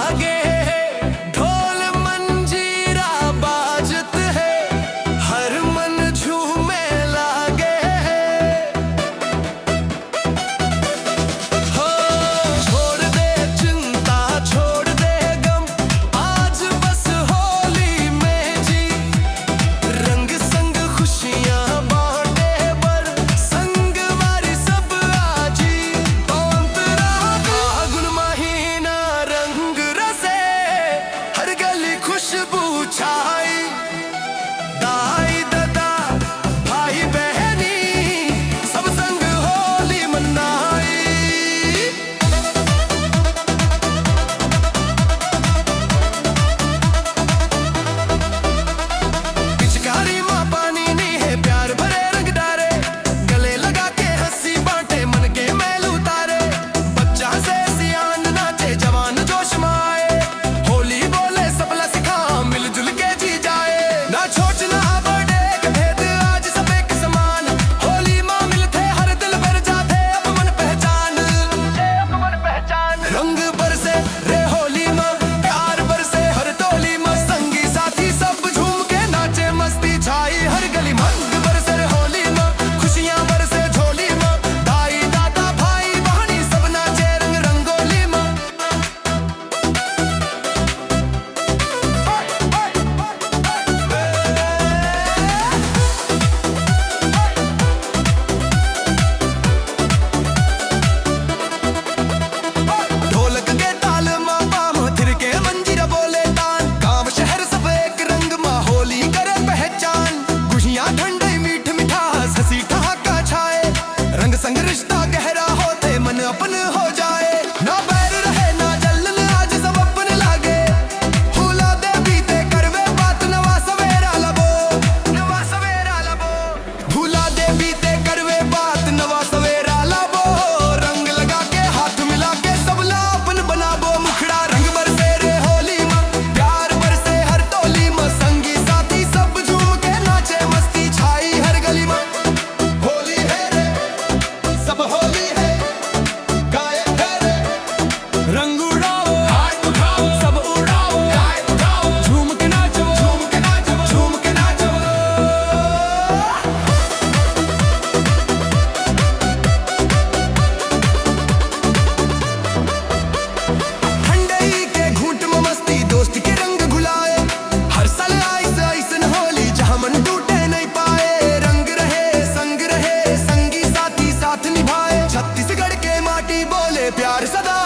लागे, ढोल मंजीरा बाजत है, हर मन झूमे लागे। हो छोड़ दे चिंता, छोड़ दे गम, आज बस होली में जी। रंग संग खुशियां बांटे बर, संग वारी सब आजी। अंतरा फागुन महीना रंग रसे, हर गली खुशबू छाई। दाई दादा भाई बहनी सब संग होली मनाई। पिचकारी माँ पानी नी है, प्यार भरे रंग डारे, गले लगा के हंसी बांटे, मन के मैल उतारे। बच्चा से सियान नाचे, जवान जोश में आए, होली बोले सबला सिखा, मिलजुल के जी जाए। ना छोट ना बड़े के भेद, आज सब एक समान, होली माँ मिलते हर दिल भर जाते, अब मन पहचान। रंग बरसे रे होली माँ, प्यार बरसे हर टोली माँ, संगी साथी सब झूम के नाचे, मस्ती छाई हर गली माँ। रंग बरसे रे होली माँ, खुशियाँ बरसे झोली माँ, दाई दादा भाई बहनी सब नाचे रंग रंगोली माँ। ढोलक के ताल माँ बाम थिरके मंजीरा बोले तान, गांव शहर सब एक रंग माँ, होली करे पहचान। खुशियाँ ठंडी मीठ मिठास, हंसी ठहाका छाए, रंग संग रिश्ता गहरा होते मन अपन हो जाए। ना बैर रहे ना जलन, आज सब अपन लागे, हुला दे बीते करवे बात, नवा सवेरा लबो, नवा सवेरा लबो। भूला दे बीते करवे बात, नवा सवेरा लबो, रंग लगा के हाथ मिला के सबला अपन बनाबो। मुखड़ा रंग बरसे रे होली माँ, प्यार बरसे हर टोली माँ, संगी साथी सब झूम के नाचे, मस्ती छाई हर गली माँ। होली है रे सब होली है, गाए है रे रंग उड़ाओ, हाथ उठाओ सब उड़ाओ, गाए उठाओ, झूम के नाचो, झूम के नाचो, झूम के नाचो। ठंडई के घूंट में मस्ती, दोस्त के रंग घुलाए, हर साल आइस आइसन होली, जहां मन टूटे नहीं पाए। रंग रहे संगी साथी साथ निभाए, छत्तीसगढ़ के माटी बोले प्यार सदा